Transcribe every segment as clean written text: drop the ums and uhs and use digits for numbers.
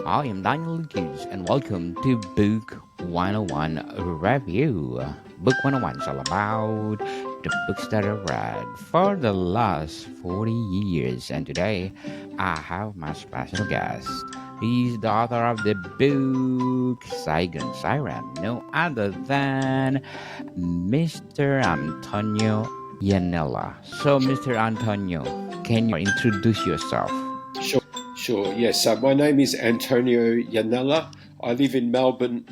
I am Daniel Lucas, and welcome to Book 101 Review. Book 101 is all about the books that I read for the last 40 years, and today I have my special guest. He's the author of the book Saigon Siren, no other than Mr. Antonio Iannella. So, Mr. Antonio, can you introduce yourself? Sure, sure. Yes. My name is Antonio Iannella. I live in Melbourne,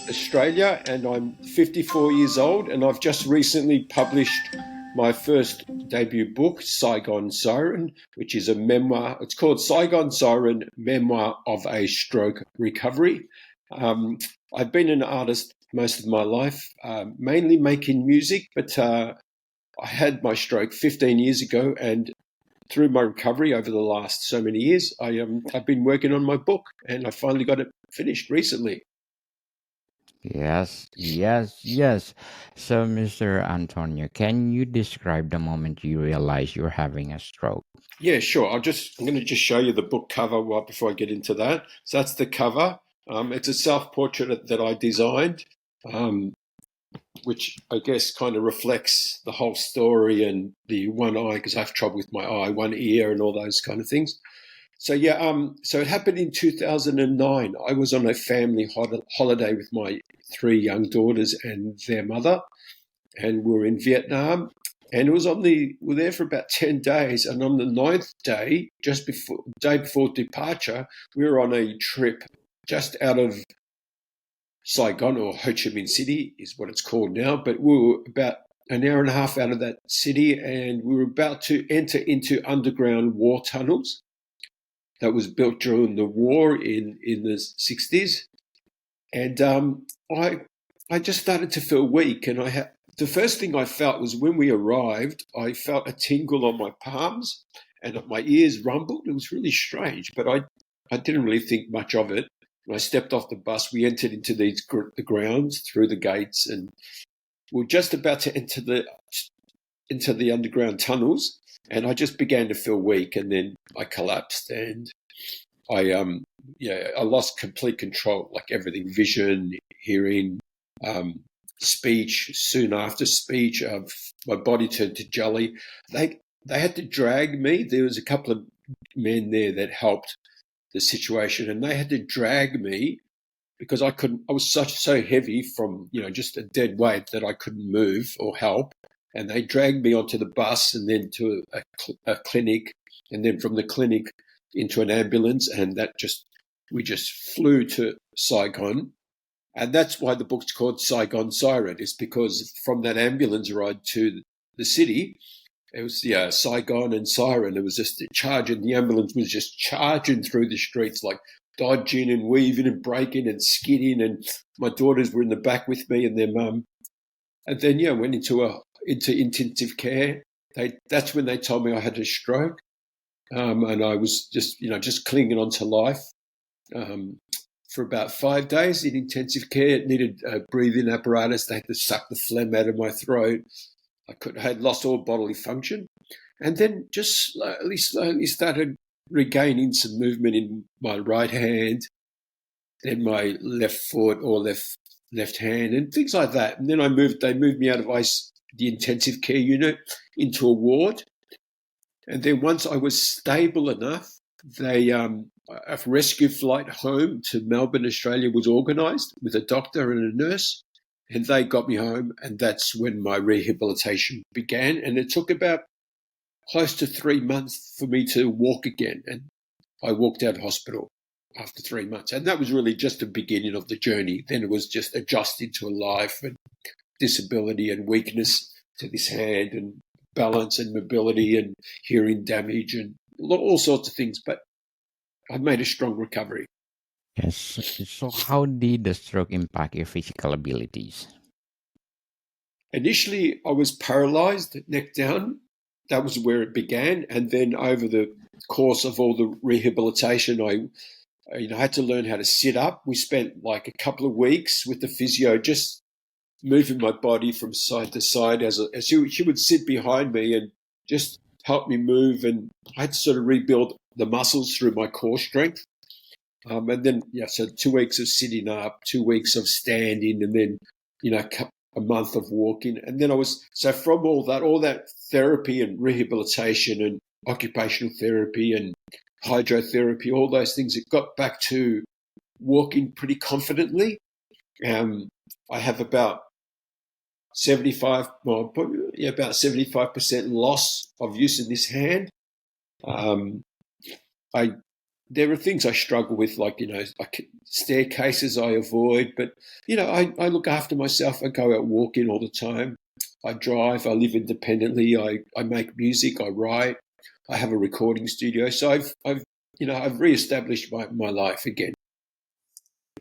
Australia, and I'm 54 years old. And I've just recently published my first debut book, Saigon Siren, which is a memoir. It's called Saigon Siren, Memoir of a Stroke Recovery. I've been an artist most of my life, mainly making music, but I had my stroke 15 years ago, and through my recovery over the last so many years, I've been working on my book, and I finally got it finished recently. Yes, yes, yes. So, Mr. Antonio, can you describe the moment you realize you're having a stroke? Yeah, sure. I'm going to just show you the book cover right before I get into that. So that's the cover. It's a self-portrait that I designed, um, which I guess kind of reflects the whole story and the one eye, because I have trouble with my eye, one ear, and all those kind of things. So yeah, so it happened in 2009. I was on a family holiday with my three young daughters and their mother, and we were in Vietnam. And it was we were there for about 10 days. And on the ninth day, day before departure, we were on a trip just out of Saigon, or Ho Chi Minh City is what it's called now. But we were about an hour and a half out of that city, and we were about to enter into underground war tunnels that was built during the war in the 60s. And I just started to feel weak. And the first thing I felt was when we arrived, I felt a tingle on my palms and my ears rumbled. It was really strange, but I didn't really think much of it. When I stepped off the bus, we entered into the grounds through the gates, and we were just about to enter into the underground tunnels. And I just began to feel weak, and then I collapsed, and I lost complete control, like everything, vision, hearing, speech. Soon after speech, my body turned to jelly. They had to drag me. There was a couple of men there that helped the situation, and they had to drag me because I couldn't. I was so heavy from just a dead weight that I couldn't move or help. And they dragged me onto the bus and then to a clinic, and then from the clinic into an ambulance, and we just flew to Saigon. And that's why the book's called Saigon Siren, is because from that ambulance ride to the city, it was Saigon and Siren. It was just charging. The ambulance was just charging through the streets, like dodging and weaving and breaking and skidding. And my daughters were in the back with me and their mum. And then went into intensive care. That's when they told me I had a stroke, and I was just clinging on to life for about 5 days in intensive care. It needed a breathing apparatus. They had to suck the phlegm out of my throat. I had lost all bodily function, and then just slowly started regaining some movement in my right hand, then my left foot or left hand, and things like that. And then they moved me out of the intensive care unit into a ward. And then once I was stable enough, a rescue flight home to Melbourne, Australia was organised with a doctor and a nurse, and they got me home. And that's when my rehabilitation began. And it took about close to 3 months for me to walk again. And I walked out of hospital after 3 months. And that was really just the beginning of the journey. Then it was just adjusting to a life and disability and weakness to this hand, and balance and mobility and hearing damage and all sorts of things. But I made a strong recovery. Yes. So, how did the stroke impact your physical abilities? Initially, I was paralyzed, neck down. That was where it began. And then over the course of all the rehabilitation, I had to learn how to sit up. We spent like a couple of weeks with the physio just moving my body from side to side as she would sit behind me and just help me move. And I had to sort of rebuild the muscles through my core strength. And then, so 2 weeks of sitting up, 2 weeks of standing, and then, a month of walking. And then from all that therapy and rehabilitation and occupational therapy and hydrotherapy, all those things, it got back to walking pretty confidently. I have about 75% loss of use in this hand. There are things I struggle with, like staircases I avoid, but I look after myself. I go out walking all the time. I drive. I live independently. I make music. I write. I have a recording studio. So I've reestablished my life again.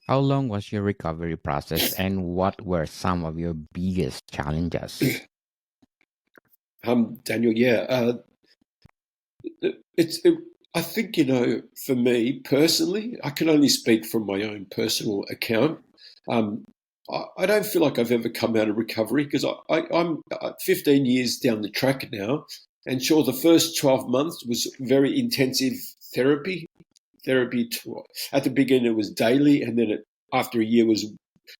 How long was your recovery process, and what were some of your biggest challenges? Daniel, I think, for me personally, I can only speak from my own personal account. I don't feel like I've ever come out of recovery because I'm 15 years down the track now. And sure, the first 12 months was very intensive therapy. At the beginning, it was daily, and then after a year was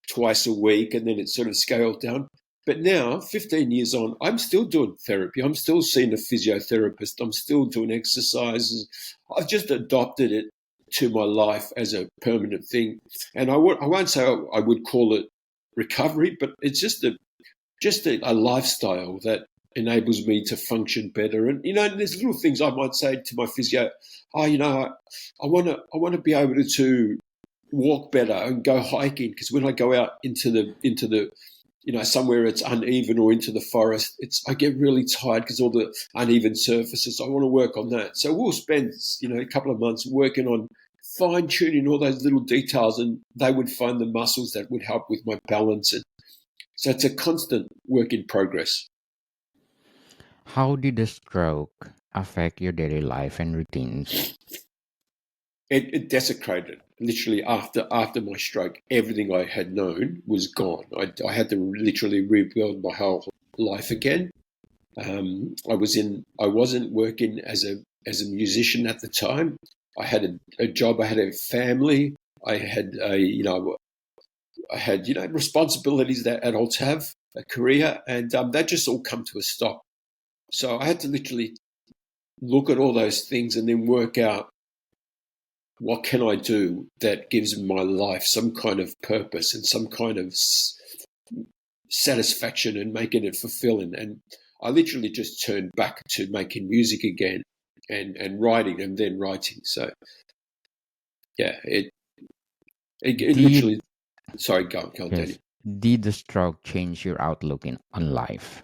twice a week, and then it sort of scaled down. But now, 15 years on, I'm still doing therapy. I'm still seeing a physiotherapist. I'm still doing exercises. I've just adopted it to my life as a permanent thing. And I won't say I would call it recovery, but it's just a lifestyle that enables me to function better. And there's little things I might say to my physio. I want to be able to walk better and go hiking, because when I go out into the somewhere it's uneven or into the forest, I get really tired because all the uneven surfaces. I want to work on that. So we'll spend a couple of months working on fine tuning all those little details, and they would find the muscles that would help with my balance. And so it's a constant work in progress. How did the stroke affect your daily life and routines? It desecrated. Literally, after my stroke, everything I had known was gone. I had to literally rebuild my whole life again. I wasn't working as a musician at the time. I had a job. I had a family. I had responsibilities that adults have, a career, and that just all come to a stop. So I had to literally look at all those things and then work out, what can I do that gives my life some kind of purpose and some kind of satisfaction and making it fulfilling. And I literally just turned back to making music again and writing and then writing. So, yeah, it Did literally, sorry, go on, Danny. yes, did the stroke change your outlook on life?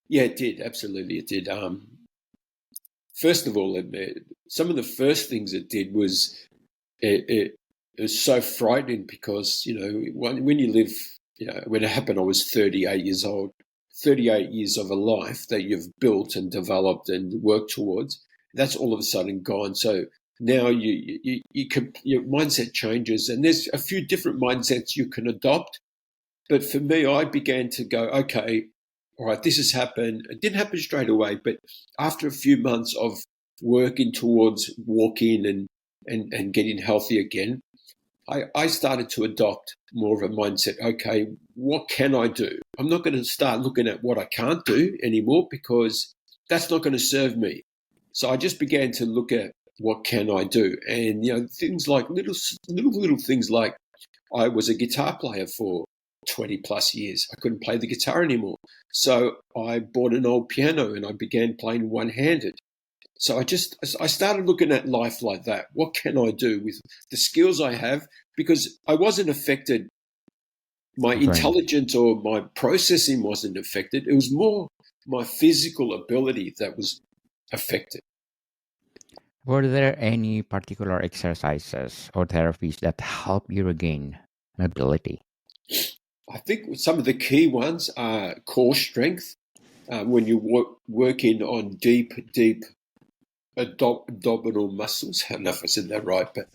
Yeah, it did. Absolutely, it did. First of all, some of the first things it did was it was so frightening because, when you live, when it happened, I was 38 years old, 38 years of a life that you've built and developed and worked towards. That's all of a sudden gone. So now your mindset changes, and there's a few different mindsets you can adopt. But for me, I began to go, okay, all right, this has happened. It didn't happen straight away, but after a few months of working towards walking and getting healthy again, I started to adopt more of a mindset. Okay, what can I do? I'm not going to start looking at what I can't do anymore, because that's not going to serve me. So I just began to look at what can I do, and things like little things like, I was a guitar player for 20 plus years. I couldn't play the guitar anymore. So I bought an old piano and I began playing one-handed. So I started looking at life like that. What can I do with the skills I have? Because I wasn't affected. My Right. intelligence or my processing wasn't affected. It was more my physical ability that was affected. Were there any particular exercises or therapies that help you regain mobility? I think some of the key ones are core strength. When you're working on deep abdominal muscles. I don't know if I said that right, but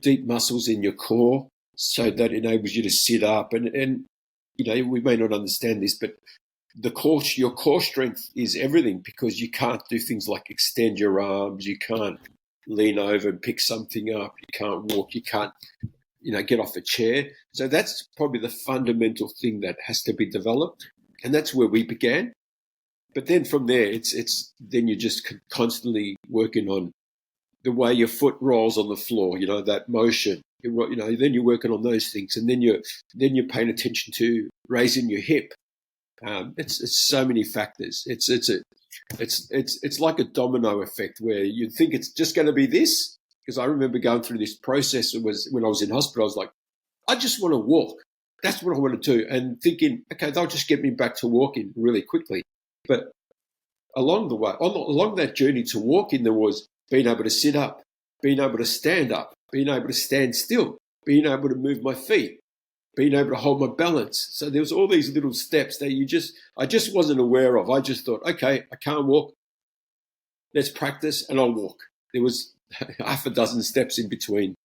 deep muscles in your core, so that enables you to sit up. And we may not understand this, but your core strength is everything, because you can't do things like extend your arms. You can't lean over and pick something up. You can't walk. You can't, get off a chair. So that's probably the fundamental thing that has to be developed. And that's where we began. But then from there, then you're just constantly working on the way your foot rolls on the floor, that motion. Then you're working on those things, and then you're paying attention to raising your hip. It's so many factors. It's like a domino effect where you think it's just going to be this. Because I remember going through this process. It was when I was in hospital. I was like, I just want to walk. That's what I want to do, and thinking, okay, they'll just get me back to walking really quickly. But along the way, along that journey to walking, there was being able to sit up, being able to stand up, being able to stand still, being able to move my feet, being able to hold my balance. So there was all these little steps that I just wasn't aware of. I just thought, okay, I can't walk. Let's practice and I'll walk. There was half a dozen steps in between.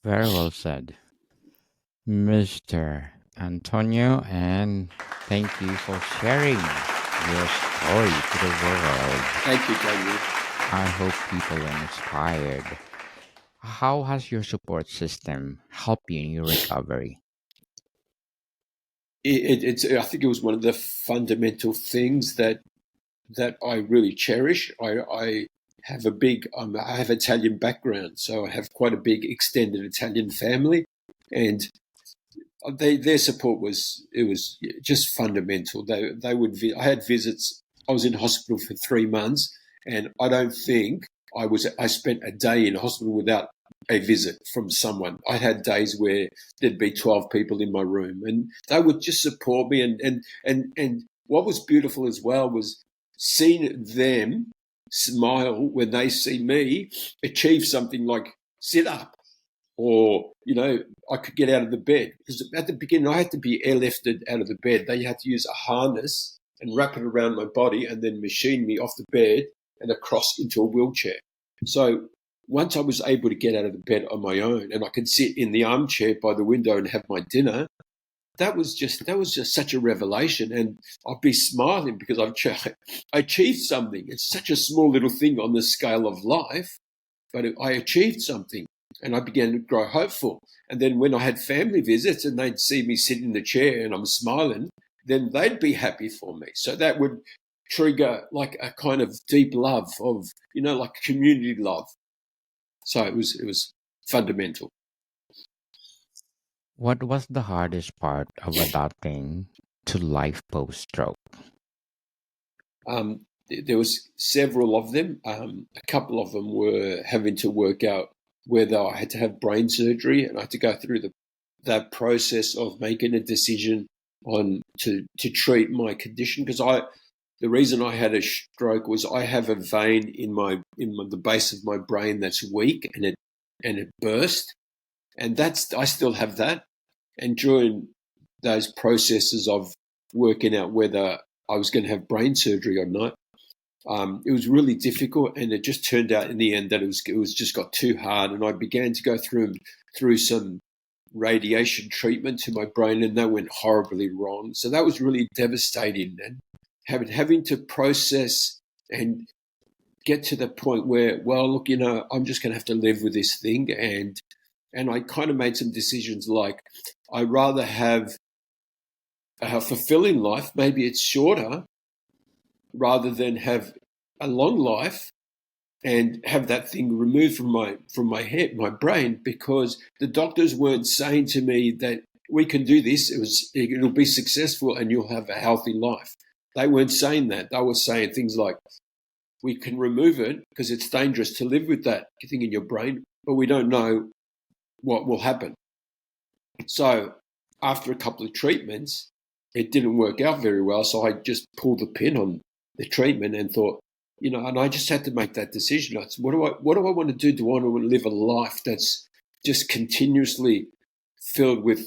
Very well said, Mr. Antonio, and thank you for sharing your story to the world. Thank you, Daniel. I hope people are inspired. How has your support system helped you in your recovery? I think it was one of the fundamental things that I really cherish. I have I have Italian background, so I have quite a big extended Italian family, and their support was just fundamental. I had visits. I was in hospital for 3 months, and I don't think I spent a day in hospital without a visit from someone. I had days where there'd be 12 people in my room, and they would just support me. And what was beautiful as well was seeing them smile when they see me achieve something like sit up, or I could get out of the bed, because at the beginning I had to be airlifted out of the bed. They had to use a harness and wrap it around my body and then machine me off the bed and across into a wheelchair. So once I was able to get out of the bed on my own and I could sit in the armchair by the window and have my dinner, that was just such a revelation. And I'd be smiling because I achieved something. It's such a small little thing on the scale of life, but I achieved something, and I began to grow hopeful. And then when I had family visits and they'd see me sitting in the chair and I'm smiling, then they'd be happy for me. So that would trigger like a kind of deep love of, like community love. So it was fundamental. What was the hardest part of adapting to life post-stroke? There was several of them. A couple of them were having to work out whether I had to have brain surgery, and I had to go through that process of making a decision on to treat my condition, because the reason I had a stroke was I have a vein in the base of my brain that's weak, and it burst, and I still have that. And during those processes of working out whether I was going to have brain surgery or not, it was really difficult, and it just turned out in the end that it was just got too hard, and I began to go through some radiation treatment to my brain, and that went horribly wrong. So that was really devastating, and having to process and get to the point where, well, look, I'm just going to have to live with this thing, and I kind of made some decisions like I'd rather have a fulfilling life, maybe it's shorter, rather than have a long life and have that thing removed from my head, my brain, because the doctors weren't saying to me that we can do this, it'll be successful and you'll have a healthy life. They weren't saying that. They were saying things like, we can remove it because it's dangerous to live with that thing in your brain, but we don't know what will happen. So after a couple of treatments, it didn't work out very well. So I just pulled the pin on the treatment and thought, and I just had to make that decision. I said, what do I want to do? Do I want to live a life that's just continuously filled with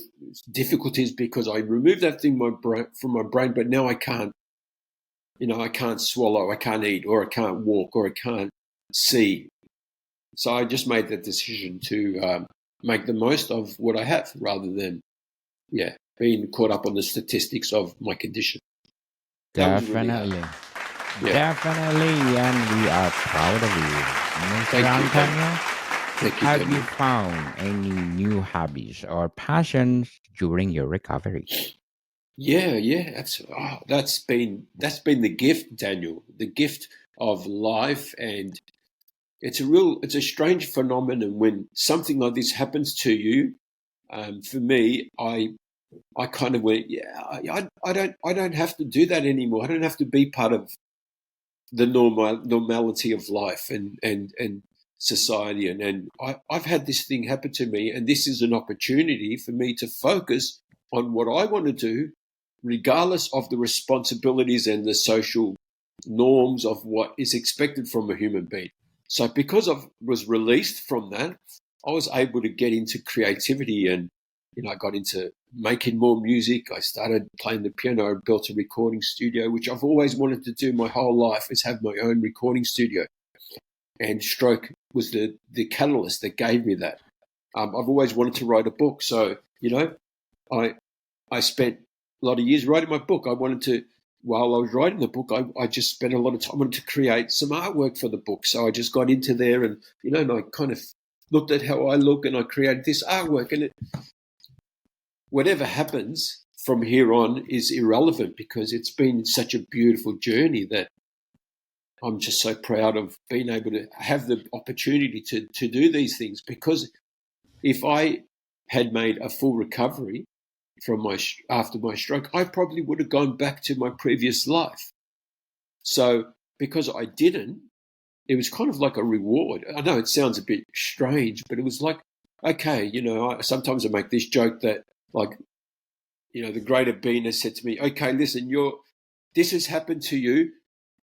difficulties because I removed that thing from my brain, but now I can't, I can't swallow, I can't eat, or I can't walk, or I can't see. So I just made that decision to make the most of what I have rather than, being caught up on the statistics of my condition. Definitely. Yeah. Definitely, and we are proud of you. Mr. Thank you. Antonio, Thank you, have you Daniel. found any new hobbies or passions during your recovery? Yeah. Absolutely. Oh, that's been the gift, Daniel. The gift of life, and it's a strange phenomenon when something like this happens to you. For me, I kind of went, yeah, I don't have to do that anymore. I don't have to be part of the normality of life and society. I've had this thing happen to me, and this is an opportunity for me to focus on what I want to do, regardless of the responsibilities and the social norms of what is expected from a human being. So because I was released from that, I was able to get into creativity, and I got into making more music. I started playing the piano. I built a recording studio, which I've always wanted to do my whole life, is have my own recording studio. And stroke was the catalyst that gave me that. I've always wanted to write a book. So, I I spent a lot of years writing my book. While I was writing the book, I just spent a lot of time on to create some artwork for the book. So I just got into there and I kind of looked at how I look, and I created this artwork. And whatever happens from here on is irrelevant, because it's been such a beautiful journey that I'm just so proud of being able to have the opportunity to do these things. Because if I had made a full recovery from after my stroke, I probably would have gone back to my previous life. So because I didn't, it was kind of like a reward. I know it sounds a bit strange, but it was like, okay, sometimes I make this joke that, like, the greater being has said to me, okay, listen, this has happened to you.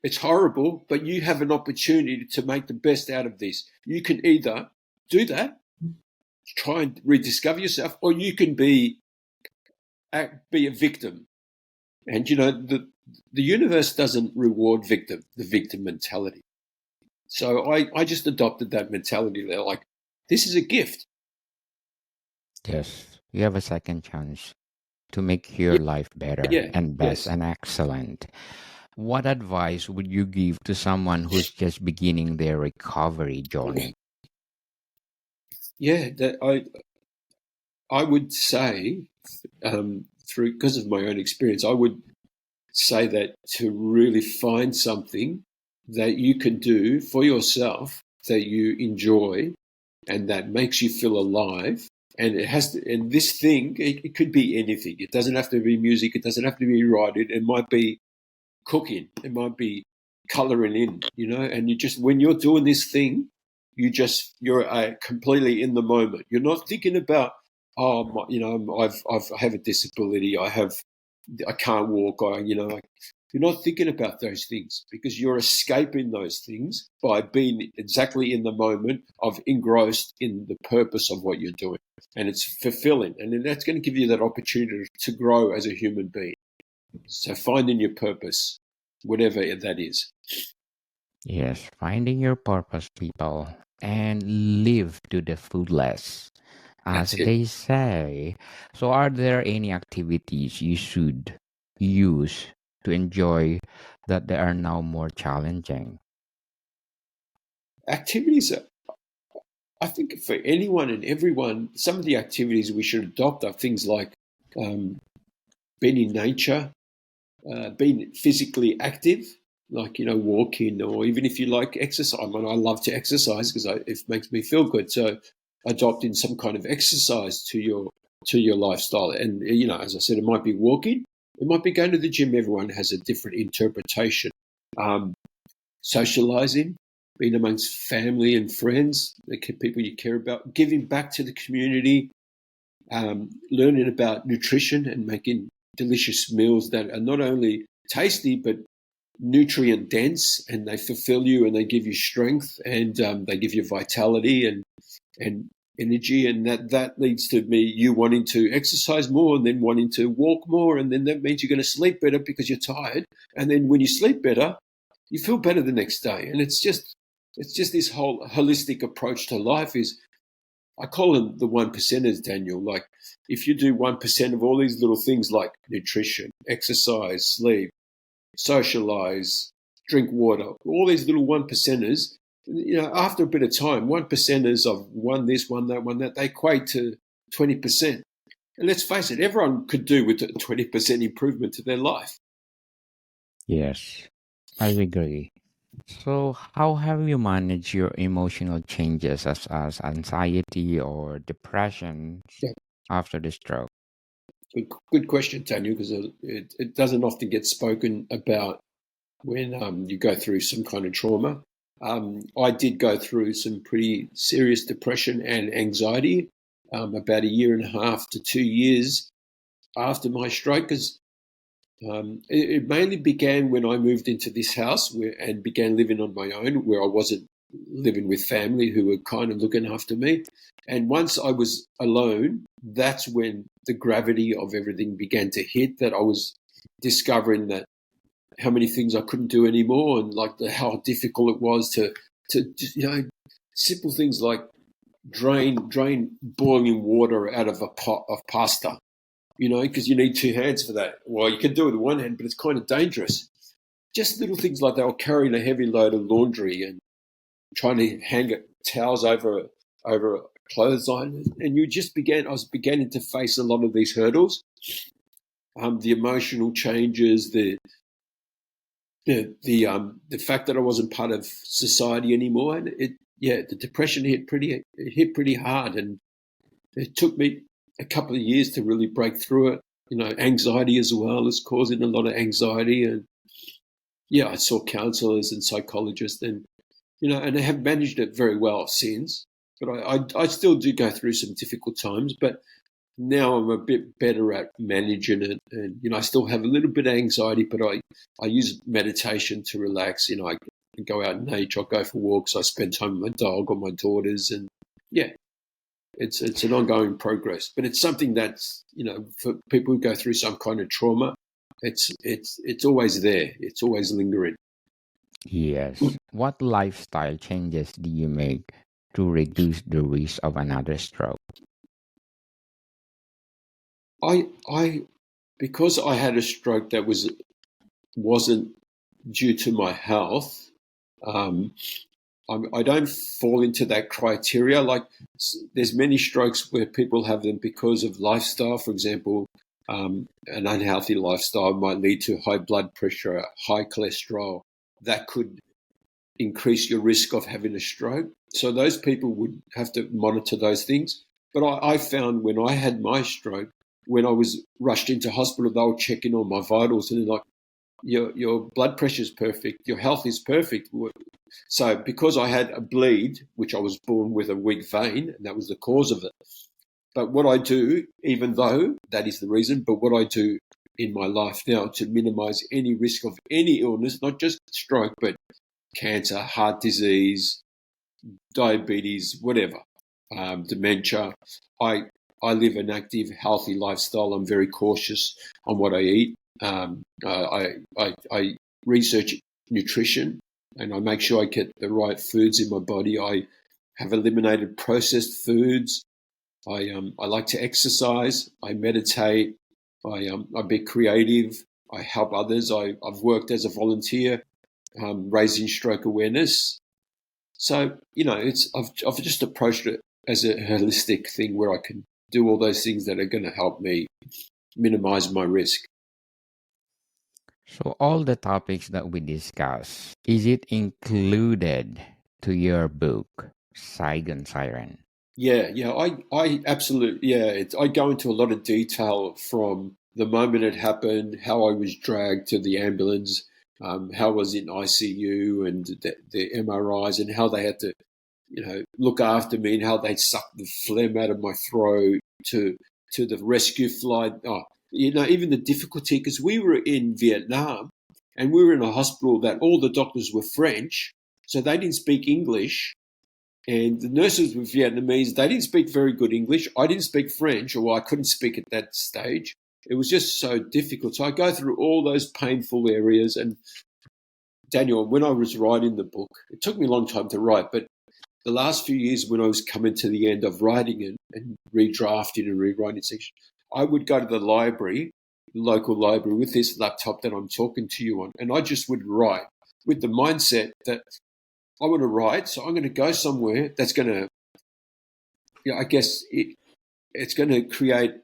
It's horrible, but you have an opportunity to make the best out of this. You can either do that, try and rediscover yourself, or you can be a victim. And the universe doesn't reward the victim mentality. So I just adopted that mentality. They're like, this is a gift. Yes, you have a second chance to make your Yeah, life better yeah, and best yes, and excellent. What advice would you give to someone who's just beginning their recovery journey? yeah. That I would say, through because of my own experience, I would say that to really find something that you can do for yourself that you enjoy and that makes you feel alive. And and this thing, it could be anything. It doesn't have to be music. It doesn't have to be writing. It might be cooking. It might be coloring in. And when you're doing this thing, you're completely in the moment. You're not thinking about, oh, I have a disability. I can't walk. You're not thinking about those things, because you're escaping those things by being exactly in the moment of engrossed in the purpose of what you're doing. And it's fulfilling. And then that's going to give you that opportunity to grow as a human being. So finding your purpose, whatever that is. Yes, finding your purpose, people, and live to the fullest, as That's it. they say. So, are there any activities you should use to enjoy that they are now more challenging? Activities, I think for anyone and everyone, some of the activities we should adopt are things like um, being in nature, being physically active, like, walking, or even if you like exercise. I mean, I love to exercise because it makes me feel good. So adopting some kind of exercise to your lifestyle. And, as I said, it might be walking, it might be going to the gym. Everyone has a different interpretation. Um, Socializing, being amongst family and friends, the people you care about, giving back to the community, learning about nutrition and making delicious meals that are not only tasty but nutrient dense, and they fulfill you and they give you strength, and they give you vitality and energy, and that leads to you wanting to exercise more, and then wanting to walk more, and then that means you're going to sleep better because you're tired, and then when you sleep better, you feel better the next day. And it's just this whole holistic approach to life. Is I call them the 1%ers, Daniel. Like, if you do 1% of all these little things like nutrition, exercise, sleep, socialize, drink water. All these little one percenters, after a bit of time, one percenters of one this, one that, they equate to 20%. And let's face it, everyone could do with a 20% improvement to their life. Yes, I agree. So, how have you managed your emotional changes as anxiety or depression Yeah. after the stroke? Good question, Daniel, because it doesn't often get spoken about when you go through some kind of trauma. I did go through some pretty serious depression and anxiety about 1.5 to 2 years after my stroke, because it mainly began when I moved into this house and began living on my own, where I wasn't living with family who were kind of looking after me. And once I was alone, that's when the gravity of everything began to hit, that I was discovering that how many things I couldn't do anymore, and like how difficult it was to simple things like drain boiling water out of a pot of pasta, because you need 2 hands for that. Well, you can do it with one hand, but it's kind of dangerous. Just little things like that, or carrying a heavy load of laundry and trying to hang towels over a clothesline, and I was beginning to face a lot of these hurdles, the emotional changes, the fact that I wasn't part of society anymore, and the depression hit pretty hard, and it took me a couple of years to really break through it. Anxiety as well is causing a lot of anxiety, and I saw counselors and psychologists, and and I have managed it very well since. But I still do go through some difficult times, but now I'm a bit better at managing it, and I still have a little bit of anxiety, but I use meditation to relax. I go out in nature, I go for walks, I spend time with my dog or my daughters, and it's an ongoing progress. But it's something that's for people who go through some kind of trauma, it's always there, it's always lingering. Yes. What lifestyle changes do you make to reduce the risk of another stroke? I because I had a stroke that wasn't due to my health. Um, I don't fall into that criteria. Like, there's many strokes where people have them because of lifestyle. For example, an unhealthy lifestyle might lead to high blood pressure, high cholesterol. That could increase your risk of having a stroke. So those people would have to monitor those things. But I found when I had my stroke, when I was rushed into hospital, they were checking all my vitals, and they're like, your blood pressure is perfect, your health is perfect. So because I had a bleed, which I was born with a weak vein, and that was the cause of it. But what I do, even though that is the reason, but what I do in my life now to minimize any risk of any illness, not just stroke, but cancer, heart disease, diabetes, whatever, dementia. I live an active, healthy lifestyle. I'm very cautious on what I eat. I research nutrition, and I make sure I get the right foods in my body. I have eliminated processed foods. I like to exercise. I meditate. I be creative. I help others. I've worked as a volunteer, raising stroke awareness. So I've just approached it as a holistic thing where I can do all those things that are going to help me minimize my risk. So, all the topics that we discuss, is it included to your book, Saigon Siren? Yeah. I absolutely, I go into a lot of detail from the moment it happened, how I was dragged to the ambulance, how I was in ICU, and the MRIs, and how they had to, look after me, and how they sucked the phlegm out of my throat to the rescue flight. Oh, even the difficulty, because we were in Vietnam, and we were in a hospital that all the doctors were French, so they didn't speak English. And the nurses were Vietnamese. They didn't speak very good English. I didn't speak French, or I couldn't speak at that stage. It was just so difficult. So I go through all those painful areas. And Daniel, when I was writing the book, it took me a long time to write, but the last few years when I was coming to the end of writing it and redrafting and rewriting section, I would go to the library, local library, with this laptop that I'm talking to you on, and I just would write. with the mindset that I want to write, so I'm going to go somewhere that's going to, I guess it's going to create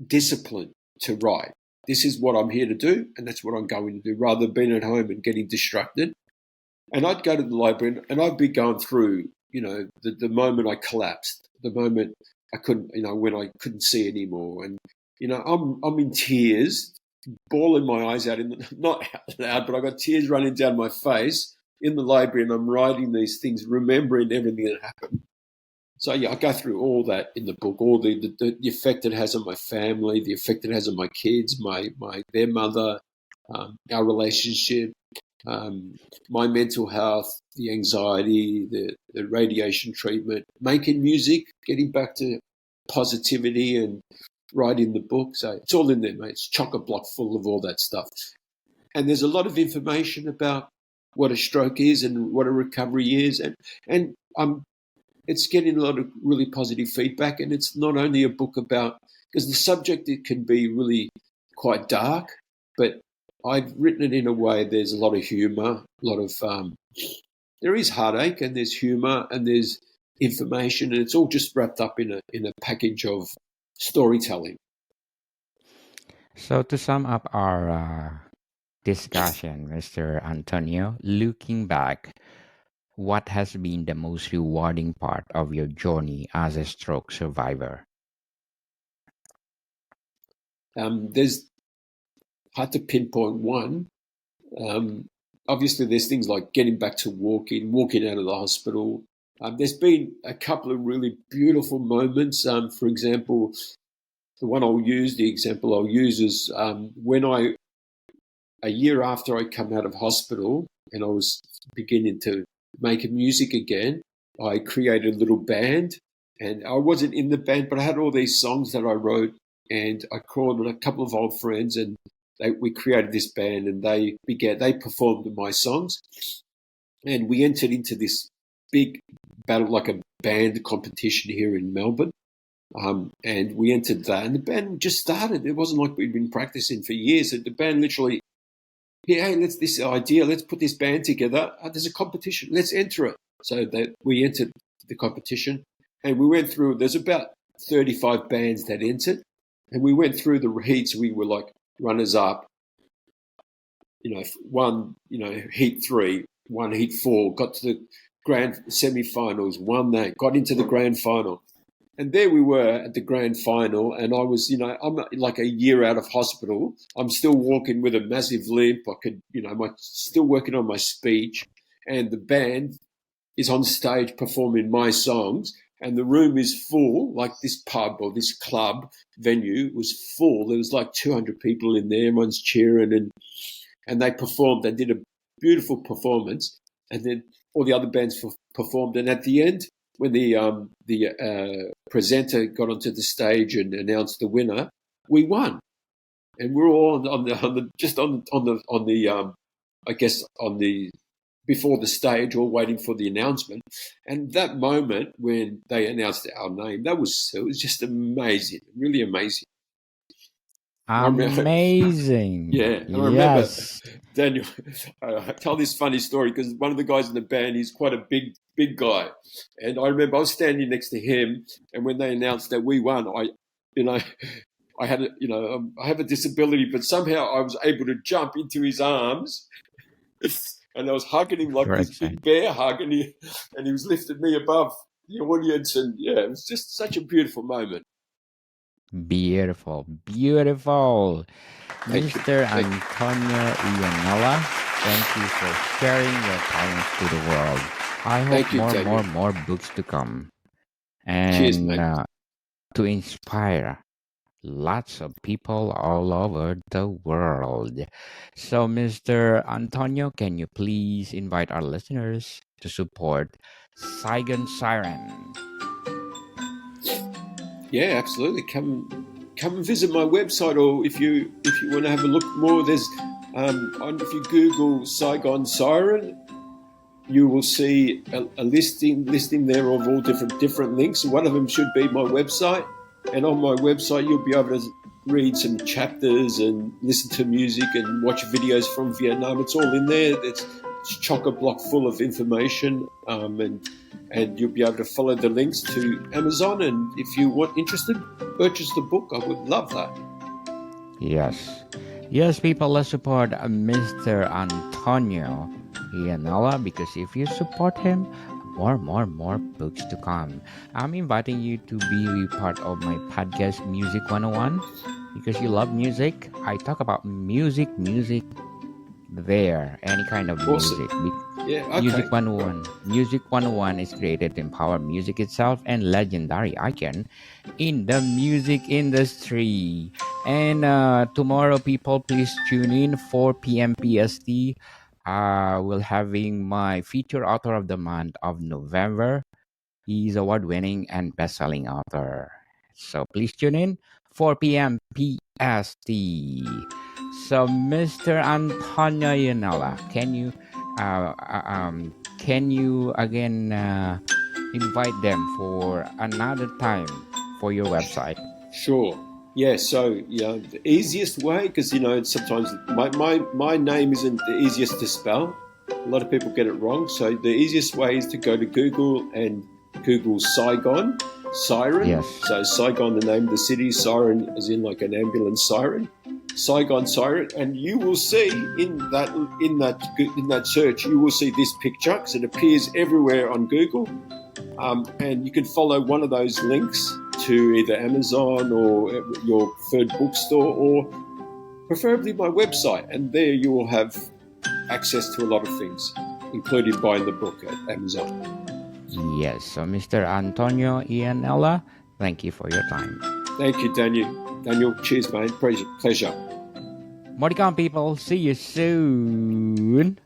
discipline to write. This is what I'm here to do, and that's what I'm going to do, rather than being at home and getting distracted. And I'd go to the library, and I'd be going through, the moment I collapsed, the moment I couldn't, when I couldn't see anymore, and I'm in tears, bawling my eyes out, not out loud, but I got tears running down my face in the library, and I'm writing these things, remembering everything that happened. So I go through all that in the book, all the effect it has on my family, the effect it has on my kids, their mother, our relationship, my mental health, the anxiety, the radiation treatment, making music, getting back to positivity and writing the book. So it's all in there, mate. It's chock-a-block full of all that stuff. And there's a lot of information about what a stroke is and what a recovery is. And it's getting a lot of really positive feedback. And it's not only a book about, because the subject, it can be really quite dark, but I've written it in a way there's a lot of humour, a lot of, there is heartache and there's humour and there's information, and it's all just wrapped up in a package of storytelling. So to sum up our discussion, Mr. Antonio, looking back, what has been the most rewarding part of your journey as a stroke survivor? There's hard to pinpoint one. Obviously, there's things like getting back to walking out of the hospital. There's been a couple of really beautiful moments. For example, the example I'll use is when a year after I come out of hospital and I was beginning to make music again, I created a little band, and I wasn't in the band, but I had all these songs that I wrote, and I called a couple of old friends, and we created this band, and they performed my songs, and we entered into this big battle, like a band competition here in Melbourne. And we entered that, and the band just started. It wasn't like we'd been practicing for years. The band literally, hey, let's put this band together. There's a competition. Let's enter it. So that we entered the competition, and we went through. There's about 35 bands that entered, and we went through the heats. We were like runners up. One, heat 3, one heat 4, got to the grand semi-finals, won that, got into the grand final. And there we were at the grand final, and I was, I'm like a year out of hospital. I'm still walking with a massive limp. I could, still working on my speech, and the band is on stage performing my songs, and the room is full, like this pub or this club venue was full. There was like 200 people in there. Everyone's cheering, and they performed. They did a beautiful performance, and then all the other bands performed. And at the end, when the presenter got onto the stage and announced the winner, we won, and we're all before the stage, all waiting for the announcement. And that moment when they announced our name, it was just amazing, really amazing. Amazing. Yeah, and I remember Daniel. I tell this funny story because one of the guys in the band, he's quite a big guy, and I remember I was standing next to him, and when they announced that we won, I have a disability, but somehow I was able to jump into his arms, and I was hugging him like this big bear hug, and he was lifting me above the audience, and yeah, it was just such a beautiful moment. Beautiful. Mr. Antonio Iannella, thank you for sharing your talents to the world. I hope more books to come. And cheers, mate. To inspire lots of people all over the world. So, Mr. Antonio, can you please invite our listeners to support Saigon Siren? Yeah, absolutely. Come and visit my website, or if you want to have a look more, there's if you Google Saigon Siren, you will see a listing there of all different links. One of them should be my website, and on my website you'll be able to read some chapters and listen to music and watch videos from Vietnam. It's all in there. It's chock-a-block full of information, and you'll be able to follow the links to Amazon. And if you want interested, purchase the book. I would love that. Yes. Yes, people, let's support Mr. Antonio Iannella, because if you support him, more books to come. I'm inviting you to be part of my podcast, Music 101, because you love music. I talk about music there, any kind of Awesome. music. Yeah, okay. Music 101. Music 101 is created to empower music itself and legendary icon in the music industry. And tomorrow, people, please tune in 4 p.m. PST. We'll having my feature author of the month of November. He's award-winning and best-selling author. So please tune in 4 p.m. PST. So, Mr. Antonio Iannella, can you again invite them for another time for your website? Sure. Yeah, so the easiest way, because sometimes my name isn't the easiest to spell. A lot of people get it wrong. So the easiest way is to go to Google and Google Saigon Siren. Yes. So Saigon, the name of the city, siren as in like an ambulance siren. Saigon Siren, and you will see in that search, you will see this picture, because it appears everywhere on Google, and you can follow one of those links to either Amazon or your preferred bookstore, or preferably my website, and there you will have access to a lot of things, including buying the book at Amazon. Yes. So, Mr. Antonio Iannella, thank you for your time. Thank you, Daniel. Cheers, mate. Pleasure. More to come, people. See you soon.